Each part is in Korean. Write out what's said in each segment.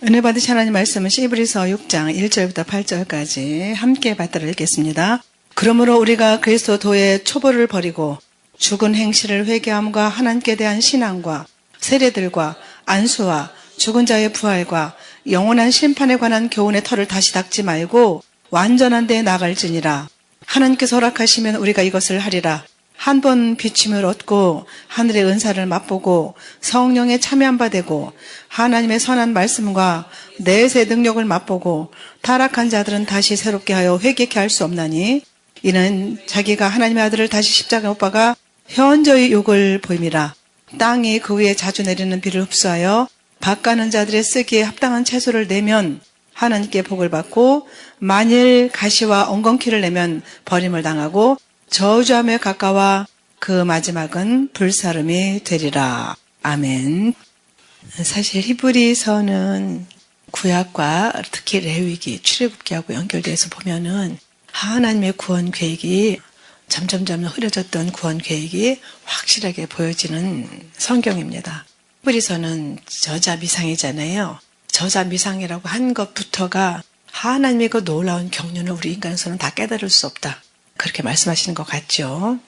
은혜 받으신 하나님 말씀은 히브리서 6장 1절부터 8절까지 함께 받들어 읽겠습니다. 그러므로 우리가 그리스도의 초보를 버리고 죽은 행실을 회개함과 하나님께 대한 신앙과 세례들과 안수와 죽은 자의 부활과 영원한 심판에 관한 교훈의 털을 다시 닦지 말고 완전한 데에 나갈지니라. 하나님께서 허락하시면 우리가 이것을 하리라. 한 번 비침을 얻고 하늘의 은사를 맛보고 성령에 참여한 바 되고 하나님의 선한 말씀과 내세 능력을 맛보고 타락한 자들은 다시 새롭게 하여 회개케 할 수 없나니 이는 자기가 하나님의 아들을 다시 십자가에 못 박아 현저히 욕을 보임이라. 땅이 그 위에 자주 내리는 비를 흡수하여 밭가는 자들의 쓰기에 합당한 채소를 내면 하나님께 복을 받고 만일 가시와 엉겅퀴를 내면 버림을 당하고 저주함에 가까워 그 마지막은 불사름이 되리라. 아멘. 사실 히브리서는 구약과 특히 레위기, 출애굽기하고 연결돼서 보면은 하나님의 구원 계획이 점점 흐려졌던 구원 계획이 확실하게 보여지는 성경입니다. 히브리서는 저자미상이잖아요. 저자미상이라고 한 것부터가 하나님의 그 놀라운 경륜을 우리 인간으로서는 다 깨달을 수 없다. 그렇게 말씀하시는 것 같죠.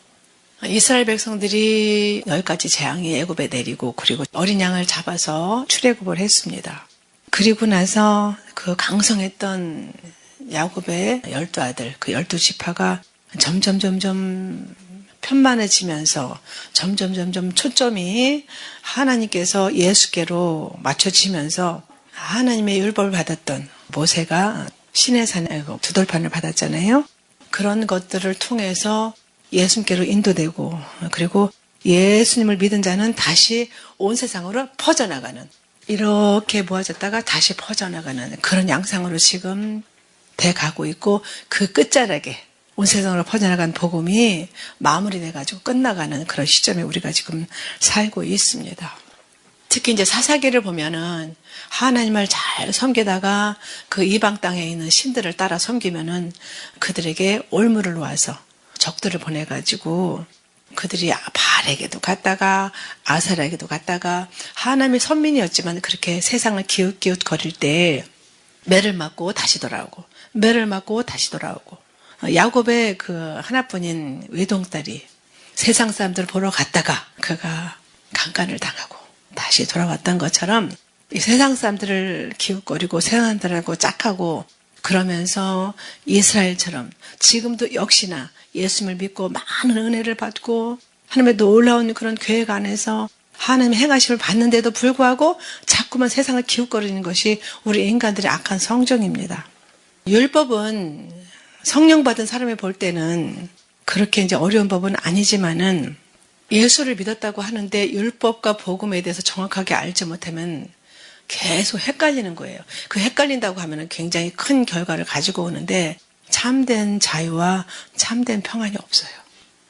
이스라엘 백성들이 10가지 재앙이 애굽에 내리고 그리고 어린 양을 잡아서 출애굽을 했습니다. 그리고 나서 그 강성했던 야곱의 12아들, 그 12지파가 점점 편만해지면서 점점 초점이 하나님께서 예수께로 맞춰지면서 하나님의 율법을 받았던 모세가 시내산에 두 돌판을 받았잖아요. 그런 것들을 통해서 예수님께로 인도되고 그리고 예수님을 믿은 자는 다시 온 세상으로 퍼져나가는, 이렇게 모아졌다가 다시 퍼져나가는 그런 양상으로 지금 돼가고 있고, 그 끝자락에 온 세상으로 퍼져나간 복음이 마무리돼가지고 끝나가는 그런 시점에 우리가 지금 살고 있습니다. 특히 이제 사사기를 보면은 하나님을 잘 섬기다가 그 이방 땅에 있는 신들을 따라 섬기면은 그들에게 올무를 놓아서 적들을 보내가지고 그들이 바알에게도 갔다가 아사라에게도 갔다가 하나님의 선민이었지만 그렇게 세상을 기웃기웃거릴 때 매를 맞고 다시 돌아오고 매를 맞고 다시 돌아오고, 야곱의 그 하나뿐인 외동딸이 세상 사람들을 보러 갔다가 그가 강간을 당하고 다시 돌아왔던 것처럼 이 세상 사람들을 기웃거리고 세상 사람들하고 짝하고 그러면서 이스라엘처럼 지금도 역시나 예수님을 믿고 많은 은혜를 받고 하나님의 놀라운 그런 계획 안에서 하나님의 행하심을 받는데도 불구하고 자꾸만 세상을 기웃거리는 것이 우리 인간들의 악한 성정입니다. 율법은 성령 받은 사람이 볼 때는 그렇게 이제 어려운 법은 아니지만은 예수를 믿었다고 하는데 율법과 복음에 대해서 정확하게 알지 못하면 계속 헷갈리는 거예요. 그 헷갈린다고 하면 굉장히 큰 결과를 가지고 오는데 참된 자유와 참된 평안이 없어요.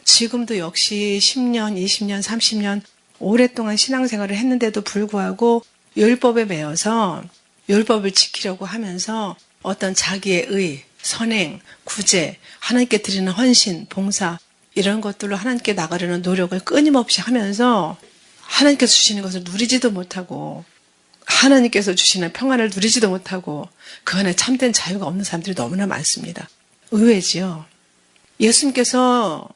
지금도 역시 10년, 20년, 30년 오랫동안 신앙생활을 했는데도 불구하고 율법에 매여서 율법을 지키려고 하면서 어떤 자기의 의, 선행, 구제, 하나님께 드리는 헌신, 봉사 이런 것들로 하나님께 나가려는 노력을 끊임없이 하면서 하나님께서 주시는 것을 누리지도 못하고 하나님께서 주시는 평안을 누리지도 못하고 그 안에 참된 자유가 없는 사람들이 너무나 많습니다. 의외지요. 예수님께서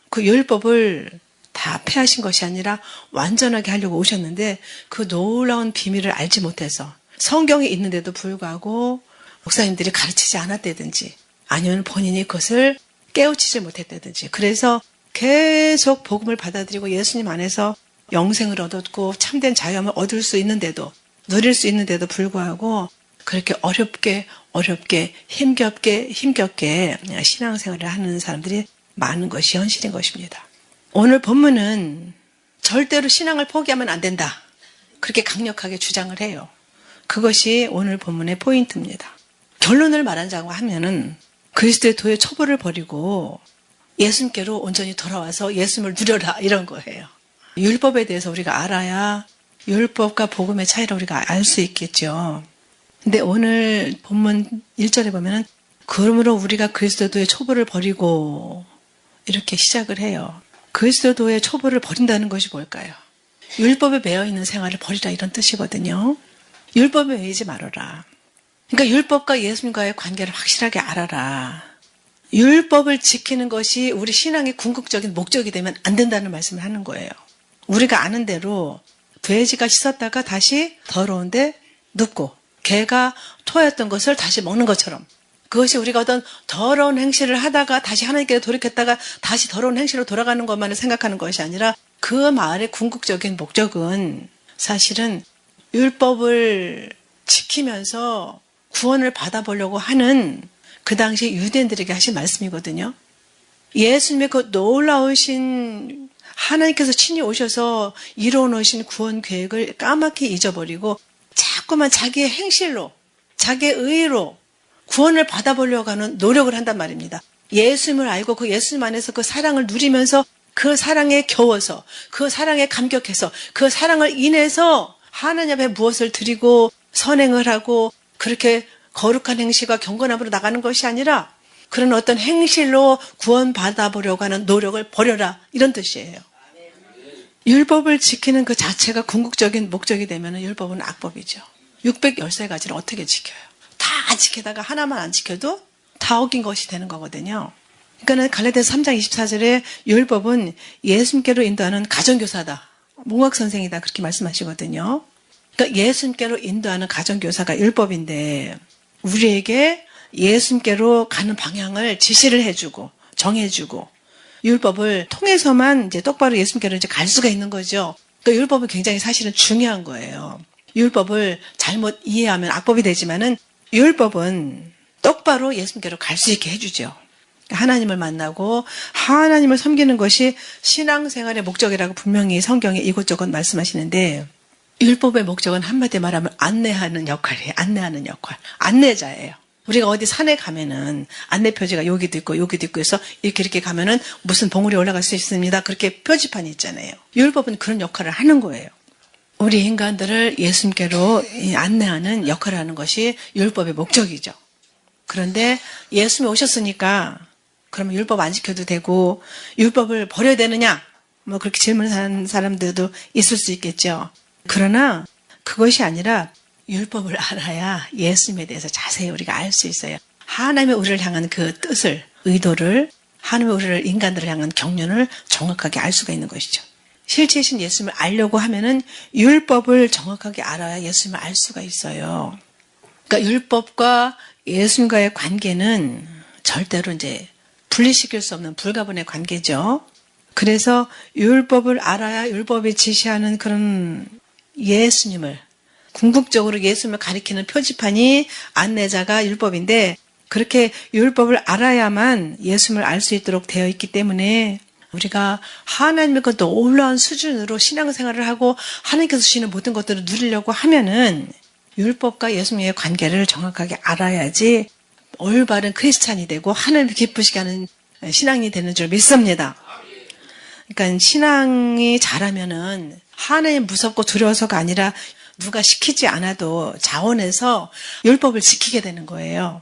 그 율법을 다 폐하신 것이 아니라 완전하게 하려고 오셨는데 그 놀라운 비밀을 알지 못해서 성경에 있는데도 불구하고 목사님들이 가르치지 않았다든지 아니면 본인이 그것을 깨우치지 못했다든지 그래서 계속 복음을 받아들이고 예수님 안에서 영생을 얻었고 참된 자유함을 얻을 수 있는데도 누릴 수 있는데도 불구하고 그렇게 어렵게 힘겹게 신앙생활을 하는 사람들이 많은 것이 현실인 것입니다. 오늘 본문은 절대로 신앙을 포기하면 안 된다, 그렇게 강력하게 주장을 해요. 그것이 오늘 본문의 포인트입니다. 결론을 말하자고 하면은 그리스도의 도의 초보를 버리고 예수님께로 온전히 돌아와서 예수님을 누려라, 이런 거예요. 율법에 대해서 우리가 알아야 율법과 복음의 차이를 우리가 알 수 있겠죠. 근데 오늘 본문 1절에 보면은 그러므로 우리가 그리스도의 초보를 버리고 이렇게 시작을 해요. 그리스도의 초보를 버린다는 것이 뭘까요? 율법에 매여 있는 생활을 버리라, 이런 뜻이거든요. 율법에 매이지 말아라. 그러니까 율법과 예수님과의 관계를 확실하게 알아라. 율법을 지키는 것이 우리 신앙의 궁극적인 목적이 되면 안 된다는 말씀을 하는 거예요. 우리가 아는 대로 돼지가 씻었다가 다시 더러운데 눕고 개가 토했던 것을 다시 먹는 것처럼 그것이 우리가 어떤 더러운 행실을 하다가 다시 하나님께 돌이켰다가 다시 더러운 행실로 돌아가는 것만을 생각하는 것이 아니라 그 말의 궁극적인 목적은 사실은 율법을 지키면서 구원을 받아보려고 하는 그 당시 유대인들에게 하신 말씀이거든요. 예수님의 그 놀라우신 하나님께서 친히 오셔서 이루어놓으신 구원 계획을 까맣게 잊어버리고 자꾸만 자기의 행실로 자기의 의로 구원을 받아보려고 하는 노력을 한단 말입니다. 예수님을 알고 그 예수님 안에서 그 사랑을 누리면서 그 사랑에 겨워서 그 사랑에 감격해서 그 사랑을 인해서 하나님 앞에 무엇을 드리고 선행을 하고 그렇게 거룩한 행실과 경건함으로 나가는 것이 아니라 그런 어떤 행실로 구원받아보려고 하는 노력을 버려라 이런 뜻이에요. 율법을 지키는 그 자체가 궁극적인 목적이 되면 율법은 악법이죠. 613가지를 어떻게 지켜요? 다 지키다가 하나만 안 지켜도 다 어긴 것이 되는 거거든요. 그러니까 갈라디아서 3장 24절에 율법은 예수님께로 인도하는 가정교사다. 몽학선생이다. 그렇게 말씀하시거든요. 그러니까 예수님께로 인도하는 가정교사가 율법인데 우리에게 예수님께로 가는 방향을 지시를 해주고 정해주고 율법을 통해서만 이제 똑바로 예수님께로 이제 갈 수가 있는 거죠. 그러니까 율법은 굉장히 사실은 중요한 거예요. 율법을 잘못 이해하면 악법이 되지만은 율법은 똑바로 예수님께로 갈 수 있게 해주죠. 하나님을 만나고 하나님을 섬기는 것이 신앙생활의 목적이라고 분명히 성경에 이곳저곳 말씀하시는데 율법의 목적은 한마디로 말하면 안내하는 역할이에요. 안내하는 역할. 안내자예요. 우리가 어디 산에 가면은 안내 표지가 여기도 있고 여기도 있고 해서 이렇게 가면은 무슨 봉우리 올라갈 수 있습니다. 그렇게 표지판이 있잖아요. 율법은 그런 역할을 하는 거예요. 우리 인간들을 예수님께로 안내하는 역할을 하는 것이 율법의 목적이죠. 그런데 예수님이 오셨으니까 그러면 율법 안 지켜도 되고 율법을 버려야 되느냐? 뭐 그렇게 질문하는 사람들도 있을 수 있겠죠. 그러나 그것이 아니라 율법을 알아야 예수님에 대해서 자세히 우리가 알 수 있어요. 하나님의 우리를 향한 그 뜻을, 의도를, 하나님의 우리를 인간들을 향한 경륜을 정확하게 알 수가 있는 것이죠. 실제신 예수님을 알려고 하면은 율법을 정확하게 알아야 예수님을 알 수가 있어요. 그러니까 율법과 예수님과의 관계는 절대로 이제 분리시킬 수 없는 불가분의 관계죠. 그래서 율법을 알아야 율법이 지시하는 그런 예수님을 궁극적으로 예수님을 가리키는 표지판이 안내자가 율법인데 그렇게 율법을 알아야만 예수님을 알 수 있도록 되어 있기 때문에 우리가 하나님의 그 놀라운 수준으로 신앙생활을 하고 하나님께서 주시는 모든 것들을 누리려고 하면은 율법과 예수님의 관계를 정확하게 알아야지 올바른 크리스찬이 되고 하나님을 기쁘시게 하는 신앙이 되는 줄 믿습니다. 그러니까 신앙이 잘하면은 하나님 무섭고 두려워서가 아니라 누가 시키지 않아도 자원해서 율법을 지키게 되는 거예요.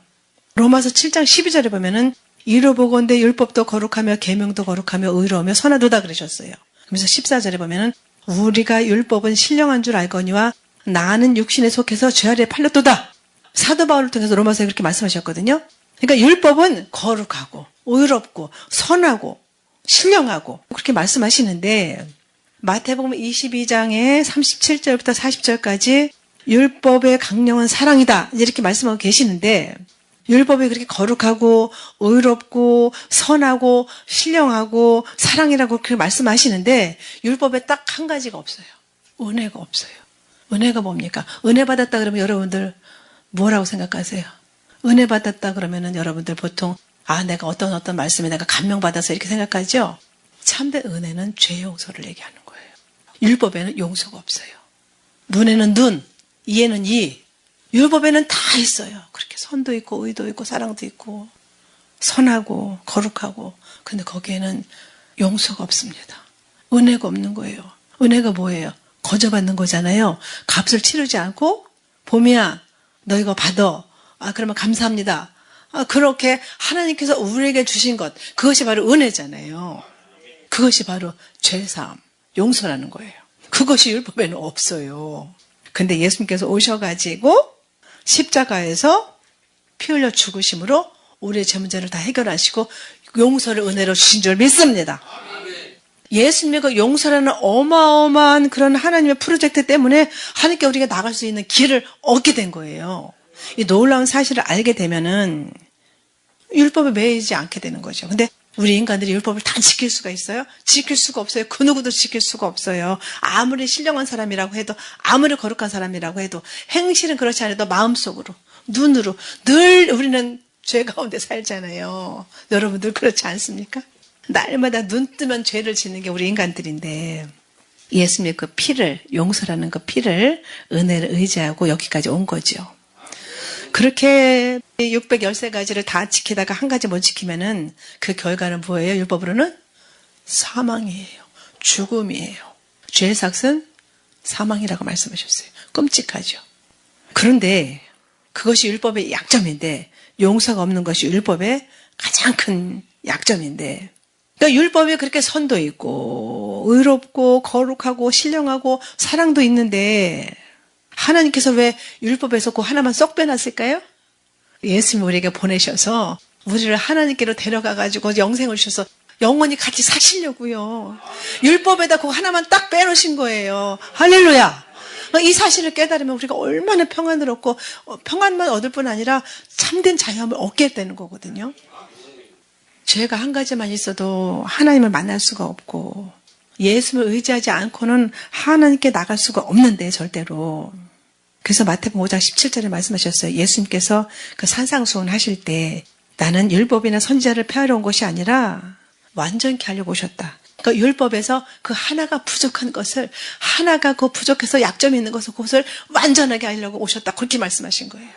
로마서 7장 12절에 보면은 이로 보건대 율법도 거룩하며 계명도 거룩하며 의로우며 선하도다 그러셨어요. 그래서 14절에 보면은 우리가 율법은 신령한 줄 알거니와 나는 육신에 속해서 죄 아래 팔렸도다. 사도 바울을 통해서 로마서에 그렇게 말씀하셨거든요. 그러니까 율법은 거룩하고 의롭고 선하고 신령하고 그렇게 말씀하시는데 마태복음 22장에 37절부터 40절까지 율법의 강령은 사랑이다 이렇게 말씀하고 계시는데 율법이 그렇게 거룩하고 의롭고 선하고 신령하고 사랑이라고 그렇게 말씀하시는데 율법에 딱 한 가지가 없어요. 은혜가 없어요. 은혜가 뭡니까? 은혜 받았다 그러면 여러분들 뭐라고 생각하세요? 은혜 받았다 그러면은 여러분들 보통 내가 어떤 말씀에 내가 감명받아서 이렇게 생각하죠? 참된 은혜는 죄 용서를 얘기하는 거예요. 율법에는 용서가 없어요. 눈에는 눈, 이에는 이. 율법에는 다 있어요. 그렇게 선도 있고 의도 있고 사랑도 있고 선하고 거룩하고 근데 거기에는 용서가 없습니다. 은혜가 없는 거예요. 은혜가 뭐예요? 거저받는 거잖아요. 값을 치르지 않고 봄이야 너 이거 받아. 그러면 감사합니다. 그렇게 하나님께서 우리에게 주신 것 그것이 바로 은혜잖아요. 그것이 바로 죄사함, 용서라는 거예요. 그것이 율법에는 없어요. 근데 예수님께서 오셔가지고 십자가에서 피 흘려 죽으심으로 우리의 죄 문제를 다 해결하시고 용서를 은혜로 주신 줄 믿습니다. 예수님의 그 용서라는 어마어마한 그런 하나님의 프로젝트 때문에 하나님께 우리가 나갈 수 있는 길을 얻게 된 거예요. 이 놀라운 사실을 알게 되면은 율법에 매이지 않게 되는 거죠. 근데 우리 인간들이 율법을 다 지킬 수가 있어요? 지킬 수가 없어요. 그 누구도 지킬 수가 없어요. 아무리 신령한 사람이라고 해도, 아무리 거룩한 사람이라고 해도, 행실은 그렇지 않아도 마음속으로, 눈으로 늘 우리는 죄 가운데 살잖아요. 여러분들 그렇지 않습니까? 날마다 눈 뜨면 죄를 짓는 게 우리 인간들인데, 예수님의 그 피를, 용서라는 그 피를, 은혜를 의지하고 여기까지 온 거죠. 그렇게 613가지를 다 지키다가 한 가지 못 지키면은 그 결과는 뭐예요? 율법으로는 사망이에요. 죽음이에요. 죄의 삭은 사망이라고 말씀하셨어요. 끔찍하죠. 그런데 그것이 율법의 약점인데 용서가 없는 것이 율법의 가장 큰 약점인데, 그러니까 율법에 그렇게 선도 있고 의롭고 거룩하고 신령하고 사랑도 있는데 하나님께서 왜 율법에서 그 하나만 쏙 빼놨을까요? 예수님이 우리에게 보내셔서 우리를 하나님께로 데려가가지고 영생을 주셔서 영원히 같이 사시려고요. 율법에다 그거 하나만 딱 빼놓으신 거예요. 할렐루야. 이 사실을 깨달으면 우리가 얼마나 평안을 얻고 평안만 얻을 뿐 아니라 참된 자유함을 얻게 되는 거거든요. 죄가 한 가지만 있어도 하나님을 만날 수가 없고 예수를 의지하지 않고는 하나님께 나갈 수가 없는데 절대로. 그래서 마태복음 5장 17절에 말씀하셨어요. 예수님께서 그 산상수훈 하실 때 나는 율법이나 선지자를 폐하러 온 것이 아니라 완전케 하려고 오셨다. 그러니까 율법에서 그 하나가 부족한 것을, 하나가 그 부족해서 약점이 있는 것을 그것을 완전하게 하려고 오셨다. 그렇게 말씀하신 거예요.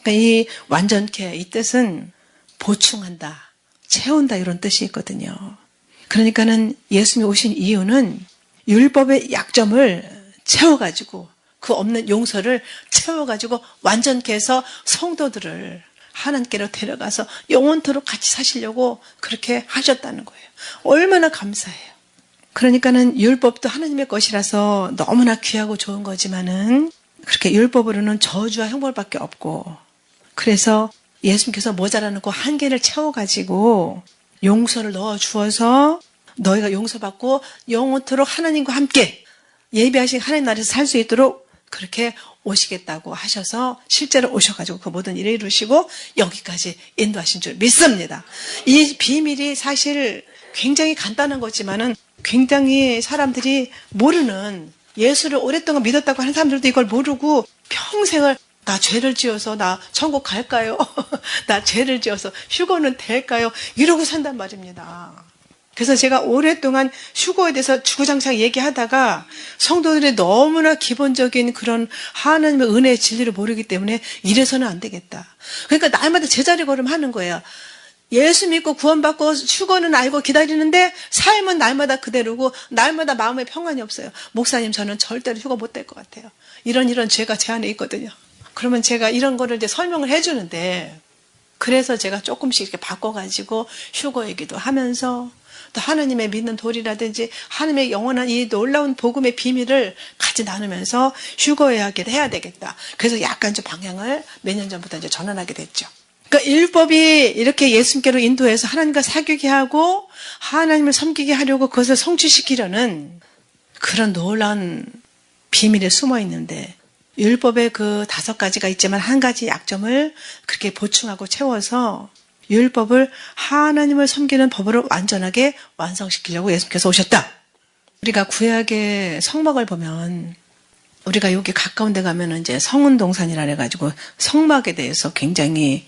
그러니까 이 완전케, 이 뜻은 보충한다, 채운다 이런 뜻이 있거든요. 그러니까는 예수님이 오신 이유는 율법의 약점을 채워가지고 그 없는 용서를 채워가지고 완전케 해서 성도들을 하나님께로 데려가서 영원토록 같이 사시려고 그렇게 하셨다는 거예요. 얼마나 감사해요. 그러니까는 율법도 하나님의 것이라서 너무나 귀하고 좋은 거지만은 그렇게 율법으로는 저주와 형벌밖에 없고, 그래서 예수님께서 모자라는 그 한계를 채워가지고 용서를 넣어 주어서 너희가 용서받고 영원토록 하나님과 함께 예비하신 하나님 나라에서 살 수 있도록 그렇게 오시겠다고 하셔서 실제로 오셔가지고 그 모든 일을 이루시고 여기까지 인도하신 줄 믿습니다. 이 비밀이 사실 굉장히 간단한 거지만은 굉장히 사람들이 모르는, 예수를 오랫동안 믿었다고 하는 사람들도 이걸 모르고 평생을 나 죄를 지어서 나 천국 갈까요? 나 죄를 지어서 휴거는 될까요? 이러고 산단 말입니다. 그래서 제가 오랫동안 휴거에 대해서 주구장창 얘기하다가 성도들이 너무나 기본적인 그런 하나님의 은혜의 진리를 모르기 때문에 이래서는 안 되겠다. 그러니까 날마다 제자리 걸음하는 거예요. 예수 믿고 구원받고 휴거는 알고 기다리는데 삶은 날마다 그대로고 날마다 마음에 평안이 없어요. 목사님, 저는 절대로 휴거 못 될 것 같아요. 이런 죄가 제 안에 있거든요. 그러면 제가 이런 거를 이제 설명을 해주는데, 그래서 제가 조금씩 이렇게 바꿔가지고 휴거 얘기도 하면서 또 하나님의 믿는 도리라든지 하나님의 영원한 이 놀라운 복음의 비밀을 같이 나누면서 휴거 이야기를 해야 되겠다. 그래서 약간 좀 방향을 몇 년 전부터 이제 전환하게 됐죠. 그러니까 율법이 이렇게 예수님께로 인도해서 하나님과 사귀게 하고 하나님을 섬기게 하려고 그것을 성취시키려는 그런 놀라운 비밀에 숨어 있는데, 율법의 그 5가지가 있지만 한 가지 약점을 그렇게 보충하고 채워서 율법을 하나님을 섬기는 법으로 완전하게 완성시키려고 예수님께서 오셨다. 우리가 구약의 성막을 보면, 우리가 여기 가까운 데 가면 이제 성은동산이라 해가지고 성막에 대해서 굉장히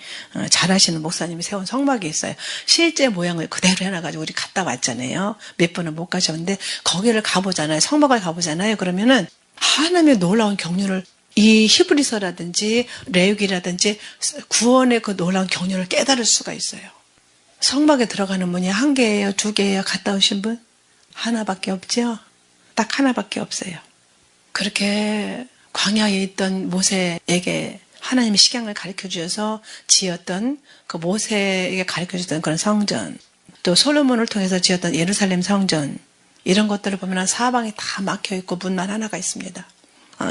잘하시는 목사님이 세운 성막이 있어요. 실제 모양을 그대로 해놔가지고 우리 갔다 왔잖아요. 몇 번은 못 가셨는데 거기를 가보잖아요. 성막을 가보잖아요. 그러면은 하나님의 놀라운 경륜을, 이 히브리서라든지 레위기라든지 구원의 그 놀라운 경륜을 깨달을 수가 있어요. 성막에 들어가는 문이 1개예요? 2개예요? 갔다 오신 분? 하나밖에 없죠? 딱 하나밖에 없어요. 그렇게 광야에 있던 모세에게 하나님이 식양을 가르쳐 주셔서 지었던 그 모세에게 가르쳐 주던 그런 성전, 또 솔로몬을 통해서 지었던 예루살렘 성전, 이런 것들을 보면 사방이 다 막혀 있고 문만 하나가 있습니다.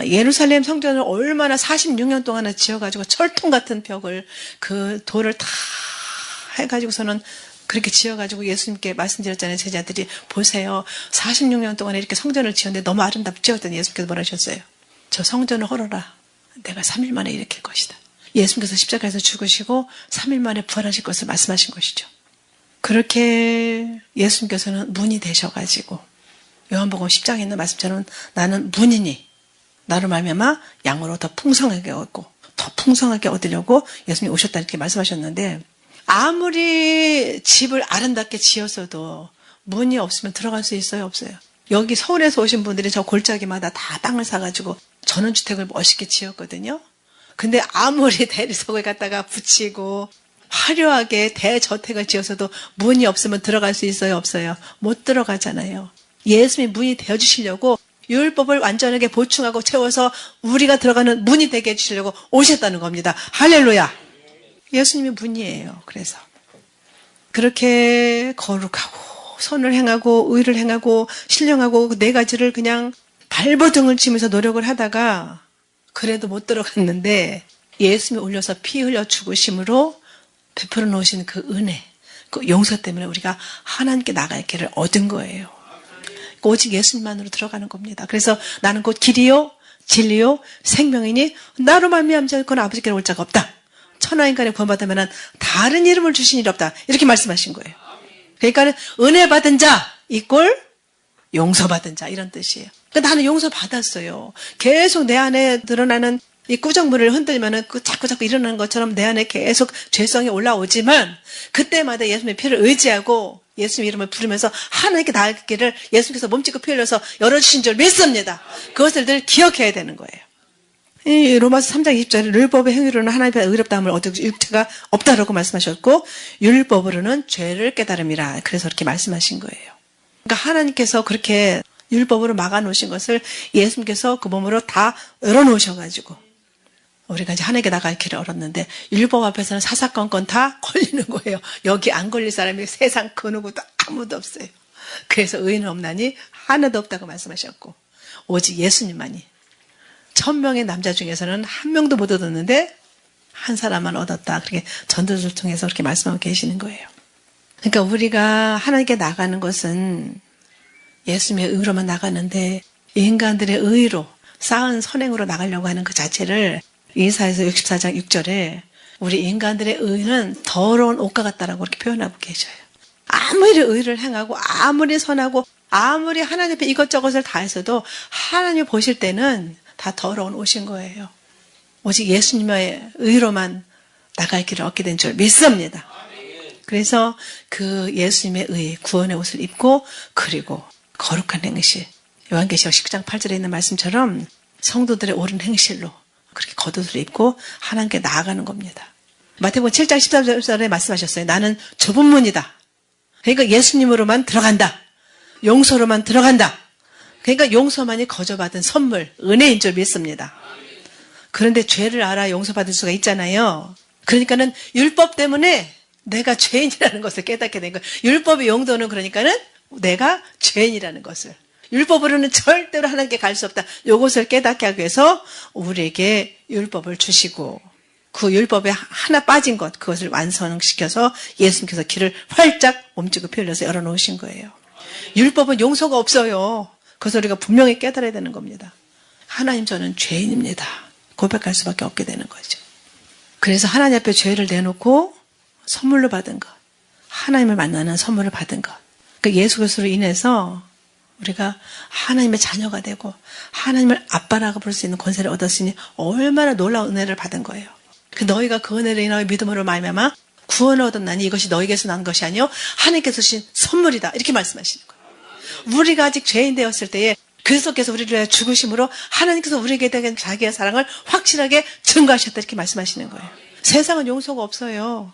예루살렘 성전을 얼마나 46년 동안을 지어가지고 철통 같은 벽을 그 돌을 다 해가지고서는 그렇게 지어가지고 예수님께 말씀드렸잖아요. 제자들이 보세요. 46년 동안에 이렇게 성전을 지었는데 너무 아름답게 지었더니 예수님께서 뭐라 하셨어요? 저 성전을 헐어라. 내가 3일 만에 일으킬 것이다. 예수님께서 십자가에서 죽으시고 3일 만에 부활하실 것을 말씀하신 것이죠. 그렇게 예수님께서는 문이 되셔가지고 요한복음 10장에 있는 말씀처럼 나는 문이니 나로 말미암아 양으로 더 풍성하게 얻고 더 풍성하게 얻으려고 예수님이 오셨다 이렇게 말씀하셨는데 아무리 집을 아름답게 지었어도 문이 없으면 들어갈 수 있어요? 없어요? 여기 서울에서 오신 분들이 저 골짜기마다 다 땅을 사가지고 전원주택을 멋있게 지었거든요. 근데 아무리 대리석을 갖다가 붙이고 화려하게 대저택을 지어서도 문이 없으면 들어갈 수 있어요? 없어요? 못 들어가잖아요. 예수님이 문이 되어주시려고 율법을 완전하게 보충하고 채워서 우리가 들어가는 문이 되게 해주시려고 오셨다는 겁니다. 할렐루야. 예수님이 문이에요. 그래서 그렇게 거룩하고 선을 행하고 의를 행하고 신령하고 그 네 가지를 그냥 발버둥을 치면서 노력을 하다가 그래도 못 들어갔는데 예수님이 올려서 피 흘려 죽으심으로 베풀어 놓으신 그 은혜, 그 용서 때문에 우리가 하나님께 나갈 길을 얻은 거예요. 오직 예수님만으로 들어가는 겁니다. 그래서 나는 곧 길이요 진리요 생명이니 나로 말미암지 않고는 아버지께로 올 자가 없다. 천하인간의 구원받으면 다른 이름을 주신 일이 없다. 이렇게 말씀하신 거예요. 그러니까 은혜 받은 자 이꼴 용서받은 자 이런 뜻이에요. 그러니까 나는 용서받았어요. 계속 내 안에 드러나는 이 꾸정물을 흔들면은 자꾸 일어나는 것처럼 내 안에 계속 죄성이 올라오지만 그때마다 예수님의 피를 의지하고 예수님 이름을 부르면서 하나님께 나갈 길을 예수님께서 몸짓고 피 흘려서 열어주신 줄 믿습니다. 그것을 늘 기억해야 되는 거예요. 이 로마서 3장 20절에 율법의 행위로는 하나님의 의롭다함을 얻을 육체가 없다라고 말씀하셨고 율법으로는 죄를 깨달음이라 그래서 그렇게 말씀하신 거예요. 그러니까 하나님께서 그렇게 율법으로 막아놓으신 것을 예수님께서 그 몸으로 다 열어놓으셔가지고 우리가 이제 하나님께 나갈 길을 얻었는데 율법 앞에서는 사사건건 다 걸리는 거예요. 여기 안 걸릴 사람이 세상 그 누구도 아무도 없어요. 그래서 의인은 없나니 하나도 없다고 말씀하셨고 오직 예수님만이 1000명의 남자 중에서는 한 명도 못 얻었는데 한 사람만 얻었다. 그렇게 전도를 통해서 그렇게 말씀하고 계시는 거예요. 그러니까 우리가 하나님께 나가는 것은 예수님의 의로만 나가는데 인간들의 의로 쌓은 선행으로 나가려고 하는 그 자체를 이사야서 64장 6절에 우리 인간들의 의는 더러운 옷과 같다라고 그렇게 표현하고 계셔요. 아무리 의를 행하고 아무리 선하고 아무리 하나님 앞에 이것저것을 다 했어도 하나님 보실 때는 다 더러운 옷인 거예요. 오직 예수님의 의로만 나갈 길을 얻게 된 줄 믿습니다. 그래서 그 예수님의 의, 구원의 옷을 입고 그리고 거룩한 행실, 요한계시록 19장 8절에 있는 말씀처럼 성도들의 옳은 행실로 그렇게 겉옷을 입고 하나님께 나아가는 겁니다. 마태복음 7장 14절에 말씀하셨어요. 나는 좁은 문이다. 그러니까 예수님으로만 들어간다. 용서로만 들어간다. 그러니까 용서만이 거저받은 선물, 은혜인 줄 믿습니다. 그런데 죄를 알아 용서받을 수가 있잖아요. 그러니까는 율법 때문에 내가 죄인이라는 것을 깨닫게 된 거예요. 율법의 용도는 그러니까는 내가 죄인이라는 것을. 율법으로는 절대로 하나님께 갈 수 없다. 이것을 깨닫게 하기 위해서 우리에게 율법을 주시고 그 율법에 하나 빠진 것 그것을 완성시켜서 예수님께서 길을 활짝 몸지고 피 흘려서 열어놓으신 거예요. 율법은 용서가 없어요. 그것을 우리가 분명히 깨달아야 되는 겁니다. 하나님 저는 죄인입니다. 고백할 수밖에 없게 되는 거죠. 그래서 하나님 앞에 죄를 내놓고 선물로 받은 것, 하나님을 만나는 선물을 받은 것. 그 예수 그리스도로 인해서 우리가 하나님의 자녀가 되고 하나님을 아빠라고 부를 수 있는 권세를 얻었으니 얼마나 놀라운 은혜를 받은 거예요. 그 너희가 그 은혜를 인하여 믿음으로 말미암아 구원을 얻었나니 이것이 너희에게서 난 것이 아니요 하나님께서 주신 선물이다. 이렇게 말씀하시는 거예요. 우리가 아직 죄인 되었을 때에 그리스도께서 우리를 위하여 죽으심으로 하나님께서 우리에게 대한 자기의 사랑을 확실하게 증거하셨다. 이렇게 말씀하시는 거예요. 세상은 용서가 없어요.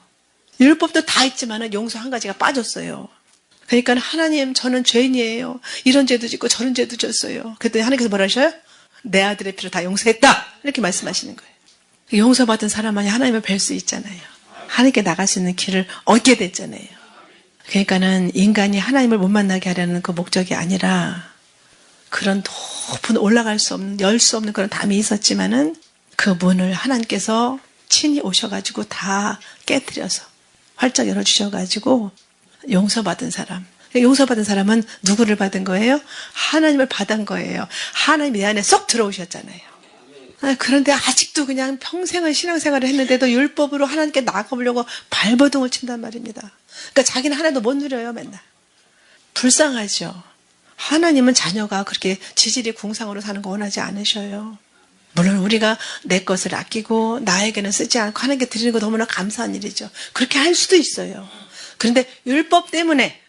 율법도 다 있지만 용서 한 가지가 빠졌어요. 그러니까 하나님 저는 죄인이에요. 이런 죄도 짓고 저런 죄도 졌어요. 그랬더니 하나님께서 뭐라 하셔요? 내 아들의 피로 다 용서했다. 이렇게 말씀하시는 거예요. 용서받은 사람만이 하나님을 뵐 수 있잖아요. 하나님께 나갈 수 있는 길을 얻게 됐잖아요. 그러니까는 인간이 하나님을 못 만나게 하려는 그 목적이 아니라 그런 높은 올라갈 수 없는, 열 수 없는 그런 담이 있었지만은 그 문을 하나님께서 친히 오셔가지고 다 깨뜨려서 활짝 열어주셔가지고 용서받은 사람. 용서받은 사람은 누구를 받은 거예요? 하나님을 받은 거예요. 하나님이 내 안에 쏙 들어오셨잖아요. 그런데 아직도 그냥 평생을 신앙생활을 했는데도 율법으로 하나님께 나가보려고 발버둥을 친단 말입니다. 그러니까 자기는 하나도 못 누려요, 맨날. 불쌍하죠. 하나님은 자녀가 그렇게 지질이 궁상으로 사는 거 원하지 않으셔요. 물론 우리가 내 것을 아끼고 나에게는 쓰지 않고 하나님께 드리는 거 너무나 감사한 일이죠. 그렇게 할 수도 있어요. 그런데 율법 때문에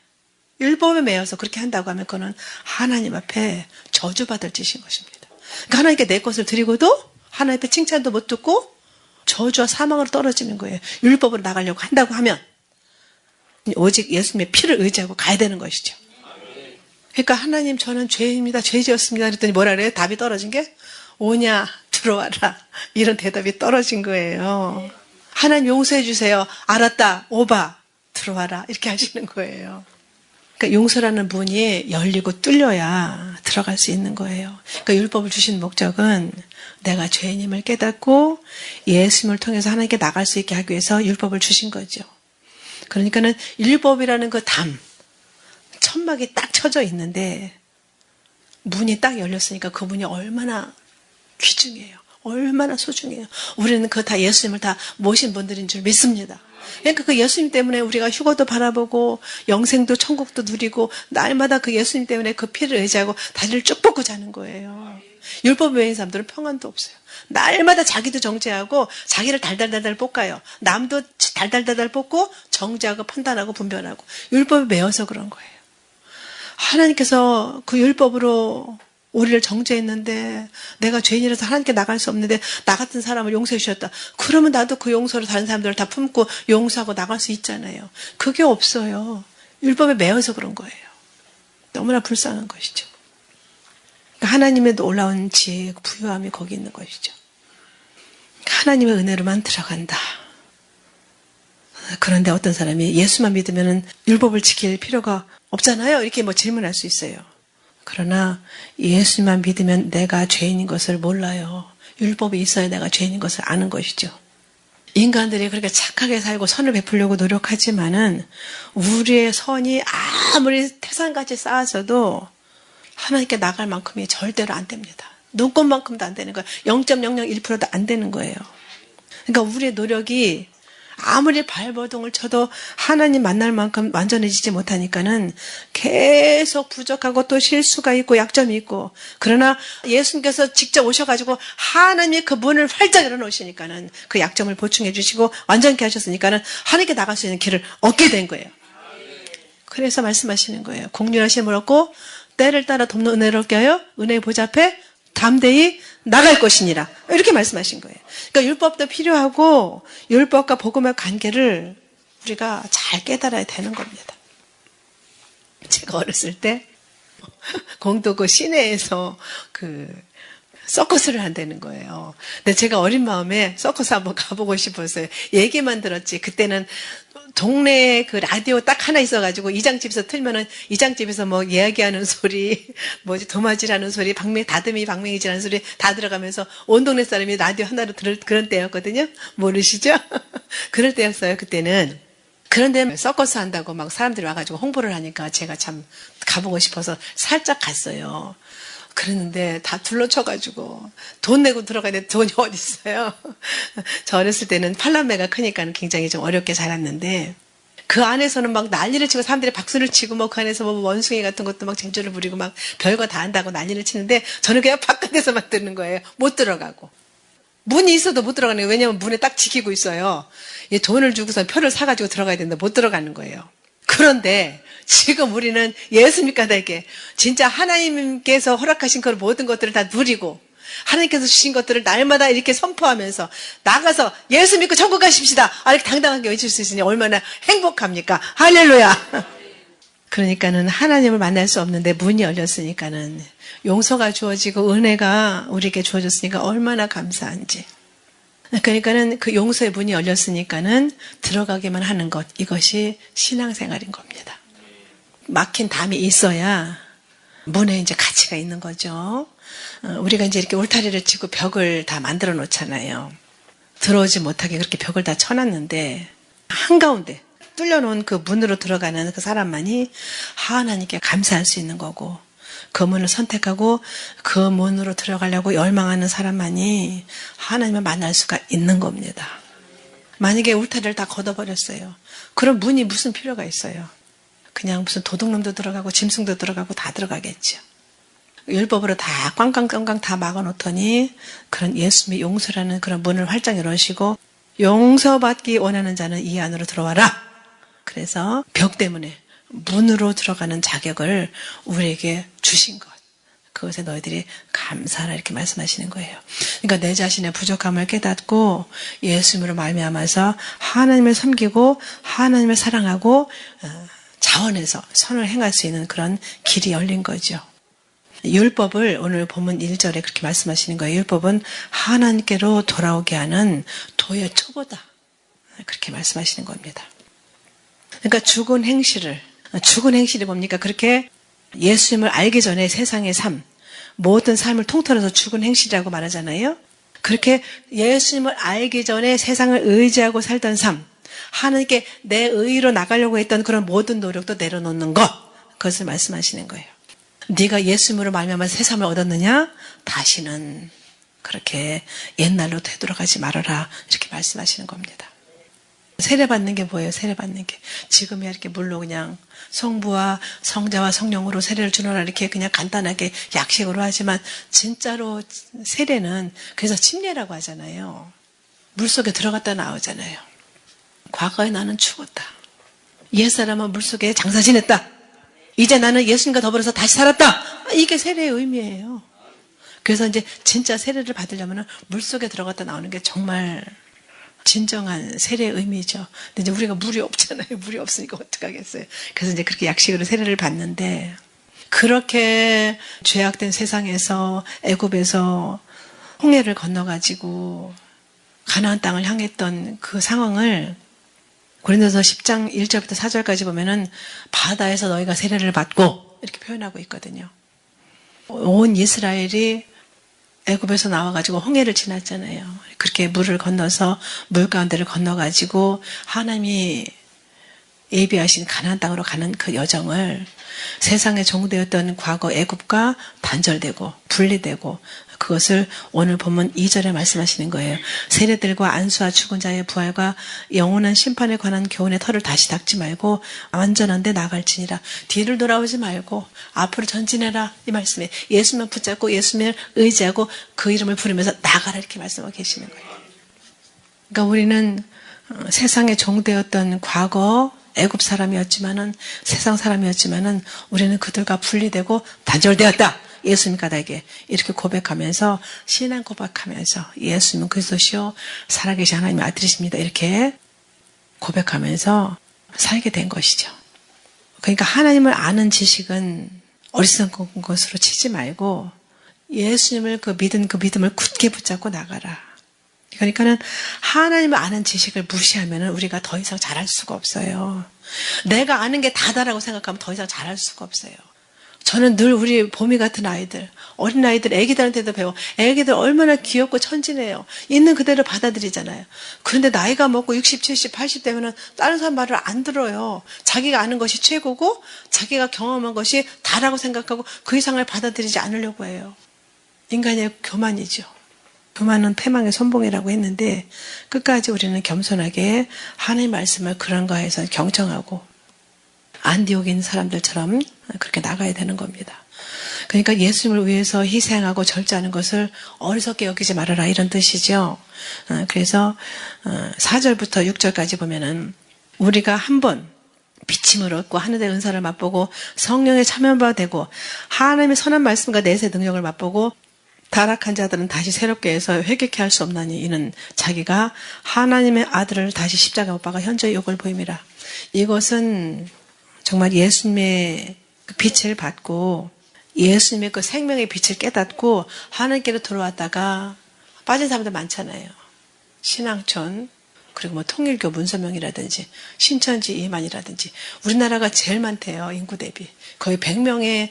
율법에 매여서 그렇게 한다고 하면 그거는 하나님 앞에 저주받을 짓인 것입니다. 그러니까 하나님께 내 것을 드리고도 하나님 앞에 칭찬도 못 듣고 저주와 사망으로 떨어지는 거예요. 율법으로 나가려고 한다고 하면 오직 예수님의 피를 의지하고 가야 되는 것이죠. 그러니까 하나님 저는 죄입니다. 죄 지었습니다. 그랬더니 뭐라 그래요? 답이 떨어진 게 오냐 들어와라 이런 대답이 떨어진 거예요. 하나님 용서해 주세요. 알았다. 오바 들어와라 이렇게 하시는 거예요. 그러니까 용서라는 문이 열리고 뚫려야 들어갈 수 있는 거예요. 그러니까 율법을 주신 목적은 내가 죄인임을 깨닫고 예수님을 통해서 하나님께 나갈 수 있게 하기 위해서 율법을 주신 거죠. 그러니까는 율법이라는 그 담, 천막이 딱 쳐져 있는데 문이 딱 열렸으니까 그 문이 얼마나 귀중해요. 얼마나 소중해요. 우리는 그거 다 예수님을 다 모신 분들인 줄 믿습니다. 그러니까 그 예수님 때문에 우리가 휴거도 바라보고 영생도 천국도 누리고 날마다 그 예수님 때문에 그 피를 의지하고 다리를 쭉 뻗고 자는 거예요. 율법 외인 사람들은 평안도 없어요. 날마다 자기도 정죄하고 자기를 달달달달 볶아요. 남도 달달달달 볶고 정죄하고 판단하고 분별하고 율법에 매여서 그런 거예요. 하나님께서 그 율법으로 우리를 정죄했는데 내가 죄인이라서 하나님께 나갈 수 없는데 나 같은 사람을 용서해 주셨다. 그러면 나도 그 용서로 다른 사람들을 다 품고 용서하고 나갈 수 있잖아요. 그게 없어요. 율법에 매여서 그런 거예요. 너무나 불쌍한 것이죠. 하나님의 놀라운 지혜, 부유함이 거기 있는 것이죠. 하나님의 은혜로만 들어간다. 그런데 어떤 사람이 예수만 믿으면 율법을 지킬 필요가 없잖아요. 이렇게 뭐 질문할 수 있어요. 그러나 예수만 믿으면 내가 죄인인 것을 몰라요. 율법이 있어야 내가 죄인인 것을 아는 것이죠. 인간들이 그렇게 착하게 살고 선을 베풀려고 노력하지만은 우리의 선이 아무리 태산같이 쌓아서도 하나님께 나갈 만큼이 절대로 안 됩니다. 눈꽃만큼도 안 되는 거예요. 0.001%도 안 되는 거예요. 그러니까 우리의 노력이 아무리 발버둥을 쳐도 하나님 만날 만큼 완전해지지 못하니까는 계속 부족하고 또 실수가 있고 약점이 있고 그러나 예수님께서 직접 오셔가지고 하나님이 그 문을 활짝 열어놓으시니까는 그 약점을 보충해 주시고 완전케 하셨으니까는 하나님께 나갈 수 있는 길을 얻게 된 거예요. 그래서 말씀하시는 거예요. 공률하심을 얻고 때를 따라 돕는 은혜를 얻게 하여 은혜의 보좌 앞에 담대히 나갈 것이니라. 이렇게 말씀하신 거예요. 그러니까 율법도 필요하고 율법과 복음의 관계를 우리가 잘 깨달아야 되는 겁니다. 제가 어렸을 때 공도구 시내에서 서커스를 한다는 거예요. 근데 제가 어린 마음에 서커스 한번 가보고 싶었어요. 얘기만 들었지. 그때는 동네에 그 라디오 딱 하나 있어가지고 이장집에서 틀면은 이장집에서 뭐 이야기하는 소리, 뭐지 도마지라는 소리, 다듬이 방맹이지라는 소리 다 들어가면서 온 동네 사람이 라디오 하나로 들을 그런 때였거든요. 모르시죠? 그럴 때였어요. 그때는. 그런데 서커스 한다고 막 사람들이 와가지고 홍보를 하니까 제가 참 가보고 싶어서 살짝 갔어요. 그랬는데 다 둘러쳐가지고 돈 내고 들어가야 되는데 돈이 어디 있어요. 저 어렸을 때는 팔남매가 크니까 굉장히 좀 어렵게 자랐는데 그 안에서는 막 난리를 치고 사람들이 박수를 치고 뭐 그 안에서 뭐 원숭이 같은 것도 막 쟁조를 부리고 막 별거 다 한다고 난리를 치는데 저는 그냥 바깥에서만 듣는 거예요. 못 들어가고. 문이 있어도 못 들어가는 거예요. 왜냐면 문에 딱 지키고 있어요. 이 돈을 주고서 표를 사가지고 들어가야 되는데 못 들어가는 거예요. 그런데 지금 우리는 예수 믿게 진짜 하나님께서 허락하신 그 모든 것들을 다 누리고 하나님께서 주신 것들을 날마다 이렇게 선포하면서 나가서 예수 믿고 천국 가십시다. 이렇게 당당하게 외칠 수 있으니 얼마나 행복합니까? 할렐루야. 그러니까는 하나님을 만날 수 없는데 문이 열렸으니까는 용서가 주어지고 은혜가 우리에게 주어졌으니까 얼마나 감사한지. 그러니까는 그 용서의 문이 열렸으니까는 들어가기만 하는 것, 이것이 신앙생활인 겁니다. 막힌 담이 있어야 문에 이제 가치가 있는 거죠. 우리가 이제 이렇게 울타리를 치고 벽을 다 만들어 놓잖아요. 들어오지 못하게 그렇게 벽을 다 쳐놨는데 한가운데 뚫려놓은 그 문으로 들어가는 그 사람만이 하나님께 감사할 수 있는 거고, 그 문을 선택하고 그 문으로 들어가려고 열망하는 사람만이 하나님을 만날 수가 있는 겁니다. 만약에 울타리를 다 걷어버렸어요. 그럼 문이 무슨 필요가 있어요? 그냥 무슨 도둑놈도 들어가고 짐승도 들어가고 다 들어가겠죠. 율법으로 다 꽝꽝꽝꽝 다 막아놓더니 그런 예수님의 용서라는 그런 문을 활짝 열어주시고, 용서받기 원하는 자는 이 안으로 들어와라. 그래서 벽 때문에 문으로 들어가는 자격을 우리에게 주신 것, 그것에 너희들이 감사하라, 이렇게 말씀하시는 거예요. 그러니까 내 자신의 부족함을 깨닫고 예수님으로 말미암아서 하나님을 섬기고 하나님을 사랑하고 자원해서 선을 행할 수 있는 그런 길이 열린 거죠. 율법을 오늘 본문 1절에 그렇게 말씀하시는 거예요. 율법은 하나님께로 돌아오게 하는 도의 초보다, 그렇게 말씀하시는 겁니다. 그러니까 죽은 행실이 뭡니까? 그렇게 예수님을 알기 전에 세상의 삶, 모든 삶을 통틀어서 죽은 행실이라고 말하잖아요. 그렇게 예수님을 알기 전에 세상을 의지하고 살던 삶, 하나님께 내 의로 나가려고 했던 그런 모든 노력도 내려놓는 것, 그것을 말씀하시는 거예요. 네가 예수님으로 말미암아서 새 삶을 얻었느냐? 다시는 그렇게 옛날로 되돌아가지 말아라, 이렇게 말씀하시는 겁니다. 세례받는 게 뭐예요? 세례받는 게 지금이야 이렇게 물로 그냥 성부와 성자와 성령으로 세례를 주노라, 이렇게 그냥 간단하게 약식으로 하지만, 진짜로 세례는 그래서 침례라고 하잖아요. 물속에 들어갔다 나오잖아요. 과거에 나는 죽었다, 옛사람은 물속에 장사 지냈다, 이제 나는 예수님과 더불어서 다시 살았다, 이게 세례의 의미예요. 그래서 이제 진짜 세례를 받으려면 물속에 들어갔다 나오는 게 정말 진정한 세례의 의미죠. 근데 이제 우리가 물이 없잖아요. 물이 없으니까 어떡하겠어요. 그래서 이제 그렇게 약식으로 세례를 받는데, 그렇게 죄악된 세상에서 애굽에서 홍해를 건너가지고 가나안 땅을 향했던 그 상황을 고린도서 10장 1절부터 4절까지 보면은 바다에서 너희가 세례를 받고 이렇게 표현하고 있거든요. 온 이스라엘이 애굽에서 나와가지고 홍해를 지났잖아요. 그렇게 물을 건너서 물 가운데를 건너가지고 하나님이 예비하신 가나안 땅으로 가는 그 여정을 세상에 종되었던 과거 애굽과 단절되고 분리되고, 그것을 오늘 본문 2절에 말씀하시는 거예요. 세례들과 안수와 죽은 자의 부활과 영원한 심판에 관한 교훈의 털을 다시 닦지 말고 완전한 데 나갈지니라. 뒤를 돌아오지 말고 앞으로 전진해라, 이 말씀에 예수님을 붙잡고 예수님을 의지하고 그 이름을 부르면서 나가라, 이렇게 말씀하고 계시는 거예요. 그러니까 우리는 세상에 종되었던 과거 애굽 사람이었지만은, 세상 사람이었지만은 우리는 그들과 분리되고 단절되었다, 예수님과 나에게, 이렇게 고백하면서, 신앙 고백하면서 예수님은 그리스도시요 살아계신 하나님의 아들이십니다, 이렇게 고백하면서 살게 된 것이죠. 그러니까 하나님을 아는 지식은 어리석은 것으로 치지 말고 예수님을 그 믿음을 굳게 붙잡고 나가라. 그러니까는 하나님을 아는 지식을 무시하면 우리가 더 이상 잘할 수가 없어요. 내가 아는 게 다다라고 생각하면 더 이상 잘할 수가 없어요. 저는 늘 우리 봄이 같은 아이들, 어린 아이들, 애기들한테도 배워. 애기들 얼마나 귀엽고 천진해요. 있는 그대로 받아들이잖아요. 그런데 나이가 먹고 60, 70, 80 되면은 다른 사람 말을 안 들어요. 자기가 아는 것이 최고고 자기가 경험한 것이 다라고 생각하고 그 이상을 받아들이지 않으려고 해요. 인간의 교만이죠. 교만은 패망의 선봉이라고 했는데, 끝까지 우리는 겸손하게 하나님의 말씀을 그런가 해서 경청하고 안디옥인 사람들처럼 그렇게 나가야 되는 겁니다. 그러니까 예수님을 위해서 희생하고 절제하는 것을 어리석게 여기지 말아라, 이런 뜻이죠. 그래서 4절부터 6절까지 보면은 우리가 한번 비침을 얻고 하늘의 은사를 맛보고 성령의 참여바 되고 하나님의 선한 말씀과 내세 능력을 맛보고, 타락한 자들은 다시 새롭게 해서 회개케 할 수 없나니 이는 자기가 하나님의 아들을 다시 십자가 못 박아 현저히 욕을 보임이라. 이것은 정말 예수님의 빛을 받고 예수님의 그 생명의 빛을 깨닫고 하나님께로 들어왔다가 빠진 사람들 많잖아요. 신앙촌, 그리고 뭐 통일교 문서명이라든지 신천지 이만이라든지 우리나라가 제일 많대요. 인구 대비 거의 100명의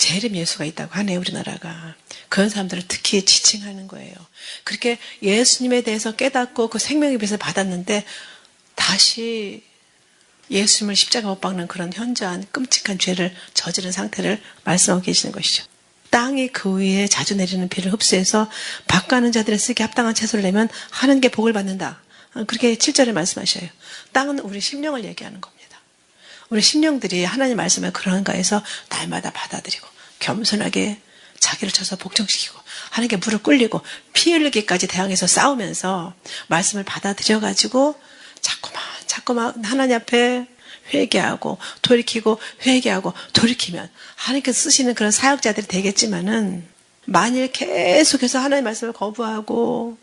재림 예수가 있다고 하네요, 우리나라가. 그런 사람들을 특히 지칭하는 거예요. 그렇게 예수님에 대해서 깨닫고 그 생명의 빛을 받았는데 다시 예수님을 십자가 못 박는 그런 현저한 끔찍한 죄를 저지른 상태를 말씀하고 계시는 것이죠. 땅이 그 위에 자주 내리는 비를 흡수해서 밭가는 자들의 쓰기 합당한 채소를 내면 하는 게 복을 받는다. 그렇게 7절에 말씀하셔요. 땅은 우리 심령을 얘기하는 겁니다. 우리 심령들이 하나님 말씀을 그런가 해서 날마다 받아들이고 겸손하게 자기를 쳐서 복종시키고 하나님께 무릎 꿇리고 피 흘리기까지 대항해서 싸우면서 말씀을 받아들여가지고 자꾸만 하나님 앞에 회개하고 돌이키고 회개하고 돌이키면 하나님께서 쓰시는 그런 사역자들이 되겠지만은 만일 계속해서 하나님의 말씀을 거부하고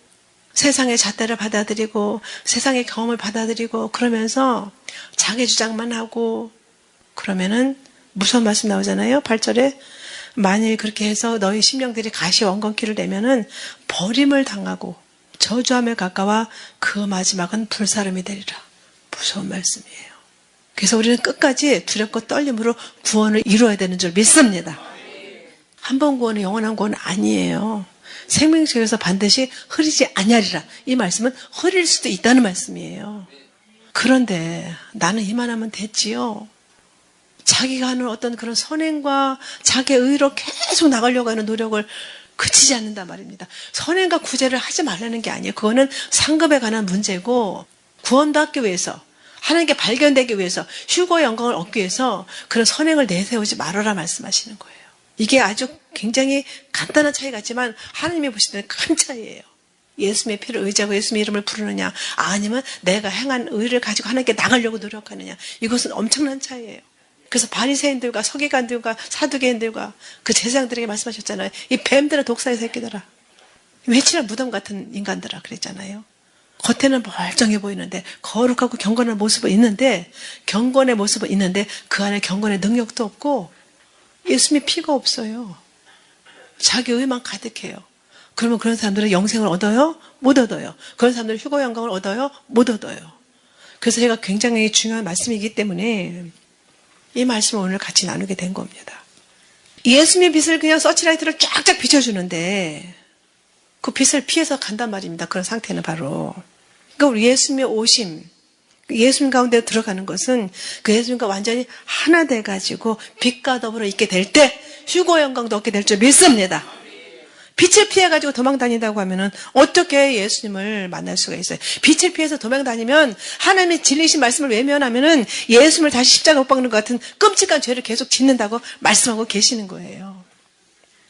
세상의 잣대를 받아들이고 세상의 경험을 받아들이고 그러면서 자기 주장만 하고 그러면은 무서운 말씀 나오잖아요. 8절에 만일 그렇게 해서 너희 심령들이 가시 원건키를 내면은 버림을 당하고 저주함에 가까워 그 마지막은 불사름이 되리라. 무서운 말씀이에요. 그래서 우리는 끝까지 두렵고 떨림으로 구원을 이루어야 되는 줄 믿습니다. 한 번 구원은 영원한 구원은 아니에요. 생명책에서 반드시 흐리지 아니하리라. 이 말씀은 흐릴 수도 있다는 말씀이에요. 그런데 나는 이만하면 됐지요. 자기가 하는 어떤 그런 선행과 자기의 의로 계속 나가려고 하는 노력을 그치지 않는단 말입니다. 선행과 구제를 하지 말라는 게 아니에요. 그거는 상급에 관한 문제고 구원도 얻기 위해서 하나님께 발견되기 위해서 휴거의 영광을 얻기 위해서 그런 선행을 내세우지 말아라 말씀하시는 거예요. 이게 아주 굉장히 간단한 차이 같지만 하나님이 보실 때는 큰 차이예요. 예수님의 피를 의지하고 예수님의 이름을 부르느냐 아니면 내가 행한 의를 가지고 하나님께 나가려고 노력하느냐 이것은 엄청난 차이예요. 그래서 바리새인들과 서기관들과 사두개인들과 그 제사장들에게 말씀하셨잖아요. 이 뱀들아 독사의 새끼들아 외치는 무덤 같은 인간들아 그랬잖아요. 겉에는 멀쩡해 보이는데 거룩하고 경건한 모습은 있는데 경건의 모습은 있는데 그 안에 경건의 능력도 없고 예수님의 피가 없어요. 자기 의만 가득해요. 그러면 그런 사람들은 영생을 얻어요? 못 얻어요. 그런 사람들은 휴거 영광을 얻어요? 못 얻어요. 그래서 제가 굉장히 중요한 말씀이기 때문에 이 말씀을 오늘 같이 나누게 된 겁니다. 예수님의 빛을 그냥 서치라이트를 쫙쫙 비춰주는데 그 빛을 피해서 간단 말입니다. 그런 상태는 바로. 그러니까 우리 예수님의 오심, 예수님 가운데 들어가는 것은 그 예수님과 완전히 하나 돼가지고 빛과 더불어 있게 될 때 휴거 영광도 얻게 될 줄 믿습니다. 빛을 피해가지고 도망 다닌다고 하면은 어떻게 예수님을 만날 수가 있어요? 빛을 피해서 도망 다니면 하나님의 진리신 말씀을 외면하면은 예수님을 다시 십자가 못 박는 것 같은 끔찍한 죄를 계속 짓는다고 말씀하고 계시는 거예요.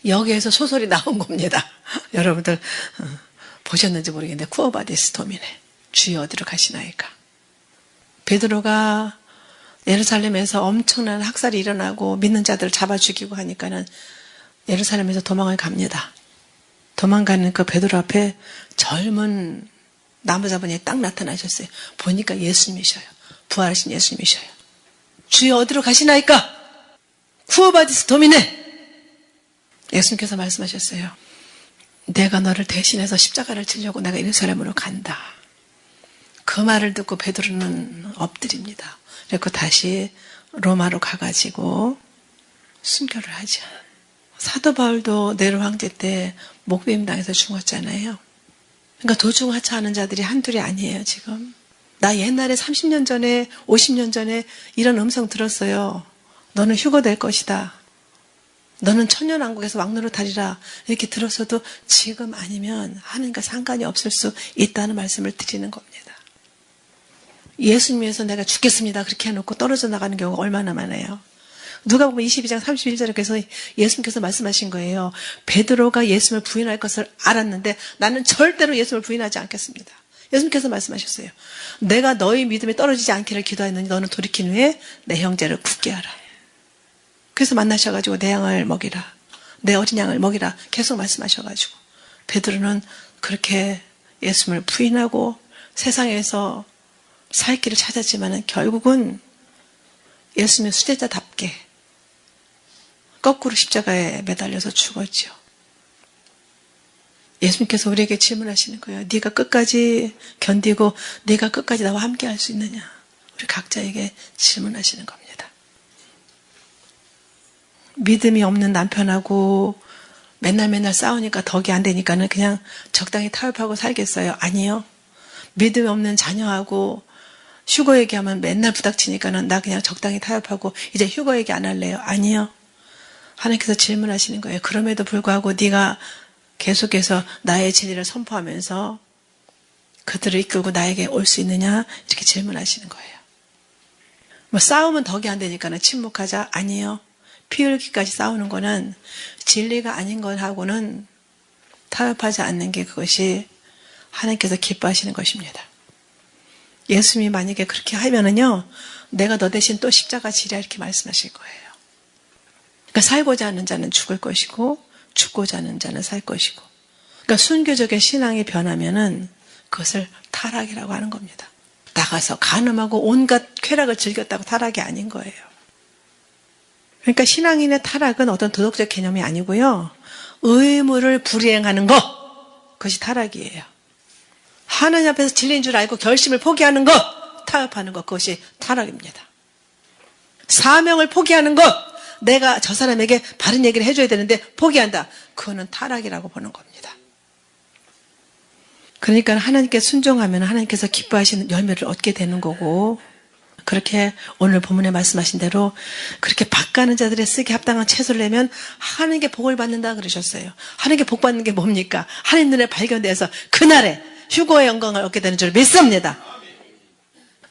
여기에서 소설이 나온 겁니다. 여러분들 보셨는지 모르겠는데 쿠어바디스 도미네 주여 어디로 가시나이까. 베드로가 예루살렘에서 엄청난 학살이 일어나고 믿는 자들을 잡아 죽이고 하니까는 예루살렘에서 도망을 갑니다. 도망가는 그 베드로 앞에 젊은 나무자분이 딱 나타나셨어요. 보니까 예수님이셔요. 부활하신 예수님이셔요. 주여 어디로 가시나이까? 쿠어바디스 도미네. 예수님께서 말씀하셨어요. 내가 너를 대신해서 십자가를 지려고 내가 예루살렘으로 간다. 그 말을 듣고 베드로는 엎드립니다. 그리고 다시 로마로 가가지고 순교를 하죠. 사도 바울도 네로 황제 때 목베임 당해서 죽었잖아요. 그러니까 도중하차하는 자들이 한둘이 아니에요, 지금. 나 옛날에 30년 전에, 50년 전에 이런 음성 들었어요. 너는 휴거될 것이다. 너는 천년왕국에서 왕노릇하리라. 이렇게 들었어도 지금 아니면 하나님과 상관이 없을 수 있다는 말씀을 드리는 겁니다. 예수님 위해서 내가 죽겠습니다. 그렇게 해놓고 떨어져 나가는 경우가 얼마나 많아요. 누가 보면 22장 31절에 그래서 예수님께서 말씀하신 거예요. 베드로가 예수님을 부인할 것을 알았는데 나는 절대로 예수님을 부인하지 않겠습니다. 예수님께서 말씀하셨어요. 내가 너희 믿음에 떨어지지 않기를 기도했느니 너는 돌이킨 후에 내 형제를 굳게 하라. 그래서 만나셔가지고 내 양을 먹이라. 내 어린 양을 먹이라. 계속 말씀하셔가지고 베드로는 그렇게 예수님을 부인하고 세상에서 살 길을 찾았지만 결국은 예수님의 수제자답게 거꾸로 십자가에 매달려서 죽었죠. 예수님께서 우리에게 질문하시는 거예요. 네가 끝까지 견디고 네가 끝까지 나와 함께 할 수 있느냐. 우리 각자에게 질문하시는 겁니다. 믿음이 없는 남편하고 맨날 싸우니까 덕이 안 되니까는 그냥 적당히 타협하고 살겠어요? 아니요. 믿음이 없는 자녀하고 휴거 얘기하면 맨날 부닥치니까는 나 그냥 적당히 타협하고 이제 휴거 얘기 안 할래요? 아니요. 하나님께서 질문하시는 거예요. 그럼에도 불구하고 네가 계속해서 나의 진리를 선포하면서 그들을 이끌고 나에게 올 수 있느냐? 이렇게 질문하시는 거예요. 뭐 싸우면 덕이 안 되니까는 침묵하자? 아니요. 피 흘기까지 싸우는 거는 진리가 아닌 것하고는 타협하지 않는 게 그것이 하나님께서 기뻐하시는 것입니다. 예수님이 만약에 그렇게 하면은요, 내가 너 대신 또 십자가 지랴 이렇게 말씀하실 거예요. 그러니까 살고자 하는 자는 죽을 것이고 죽고자 하는 자는 살 것이고, 그러니까 순교적인 신앙이 변하면은 그것을 타락이라고 하는 겁니다. 나가서 간음하고 온갖 쾌락을 즐겼다고 타락이 아닌 거예요. 그러니까 신앙인의 타락은 어떤 도덕적 개념이 아니고요. 의무를 불이행하는 것, 그것이 타락이에요. 하나님 앞에서 진리인 줄 알고 결심을 포기하는 것, 타협하는 것, 그것이 타락입니다. 사명을 포기하는 것, 내가 저 사람에게 바른 얘기를 해줘야 되는데 포기한다. 그거는 타락이라고 보는 겁니다. 그러니까 하나님께 순종하면 하나님께서 기뻐하시는 열매를 얻게 되는 거고, 그렇게 오늘 본문에 말씀하신 대로 그렇게 밭가는 자들의 쓰기 합당한 채소를 내면 하나님께 복을 받는다 그러셨어요. 하나님께 복 받는 게 뭡니까? 하나님 눈에 발견돼서 그날에 휴거의 영광을 얻게 되는 줄 믿습니다.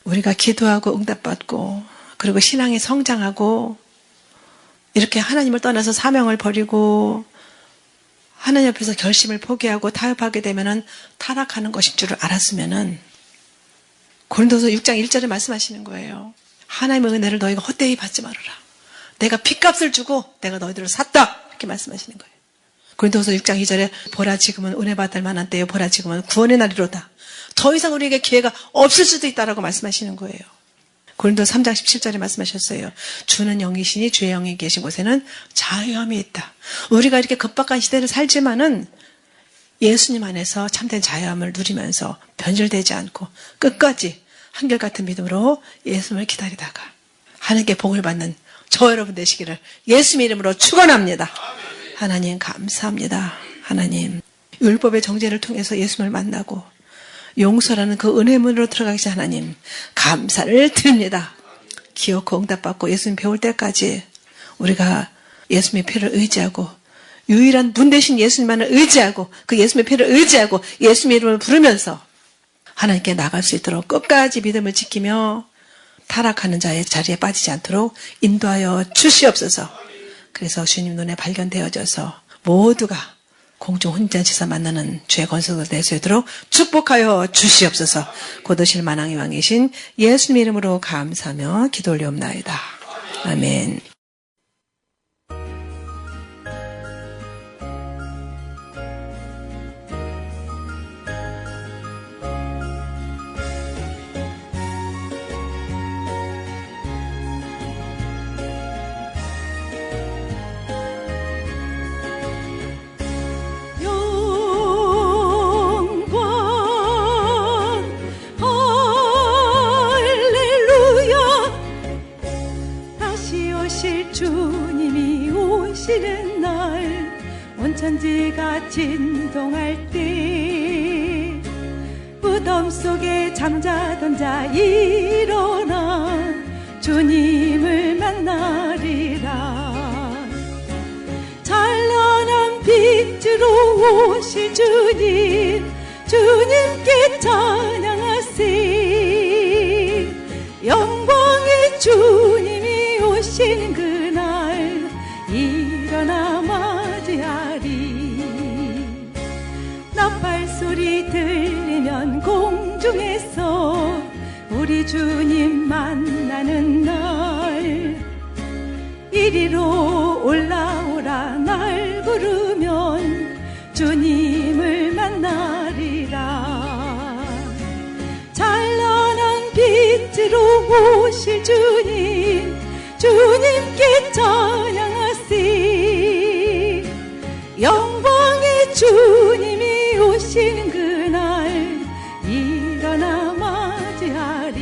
우리가 기도하고 응답받고 그리고 신앙이 성장하고 이렇게 하나님을 떠나서 사명을 버리고 하나님 앞에서 결심을 포기하고 타협하게 되면은 타락하는 것인 줄을 알았으면은 고린도서 6장 1절에 말씀하시는 거예요. 하나님의 은혜를 너희가 헛되이 받지 말아라. 내가 핏값을 주고 내가 너희들을 샀다. 이렇게 말씀하시는 거예요. 고린도서 6장 2절에 보라 지금은 은혜 받을 만한 때요. 보라 지금은 구원의 날이로다. 더 이상 우리에게 기회가 없을 수도 있다라고 말씀하시는 거예요. 고린도서 3장 17절에 말씀하셨어요. 주는 영이시니 주의 영이 계신 곳에는 자유함이 있다. 우리가 이렇게 급박한 시대를 살지만은 예수님 안에서 참된 자유함을 누리면서 변질되지 않고 끝까지 한결같은 믿음으로 예수님을 기다리다가 하나님께 복을 받는 저 여러분 되시기를 예수님의 이름으로 축원합니다. 하나님 감사합니다. 하나님 율법의 정죄를 통해서 예수님을 만나고 용서라는 그 은혜 문으로 들어가기 전 하나님 감사를 드립니다. 기억고 응답받고 예수님 배울 때까지 우리가 예수님의 피를 의지하고 유일한 분 되신 예수님만을 의지하고 그 예수님의 피를 의지하고 예수님의 이름을 부르면서 하나님께 나갈 수 있도록 끝까지 믿음을 지키며 타락하는 자의 자리에 빠지지 않도록 인도하여 주시옵소서. 그래서 주님 눈에 발견되어져서 모두가 공중 혼자지서 만나는 주의 권속을 낼 수 있도록 축복하여 주시옵소서. 곧 오실 만왕의 왕이신 예수님의 이름으로 감사하며 기도 올리옵나이다. 아멘. 천지가 진동할 때 무덤 속에 잠자던 자 일어나 주님을 만나리라. 찬란한 빛으로 오실 주님, 주님께 찬양하세. 영광의 주님이 오시는 그날 일어나 맞이하리. 나팔 소리 들리면 공중에서 우리 주님 만나는 날, 이리로 올라오라 날 부르면 주님을 만나리라. 찬란한 빛으로 오실 주님, 주님께 찬양하세. 영광의 주님이 오시는 그날 일어나 맞이하리.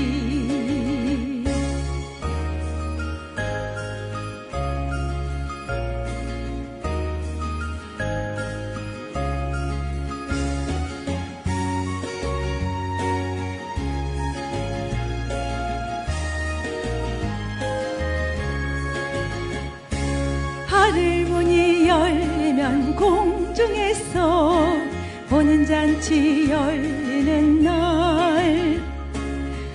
공중에서 보는 잔치 열리는 날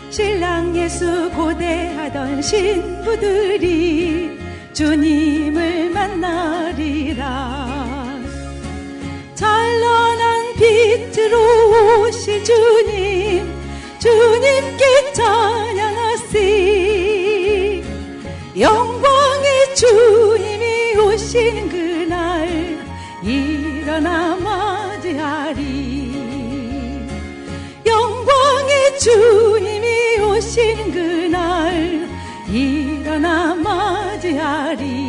신랑 예수 고대하던 신부들이 주님을 만나리라. 찬란한 빛으로 오실 주님, 주님께 찬양하시. 영광의 주님이 오시는 그날 일어나 맞이하리. 영광의 주님이 오시는 그날 일어나 맞이하리.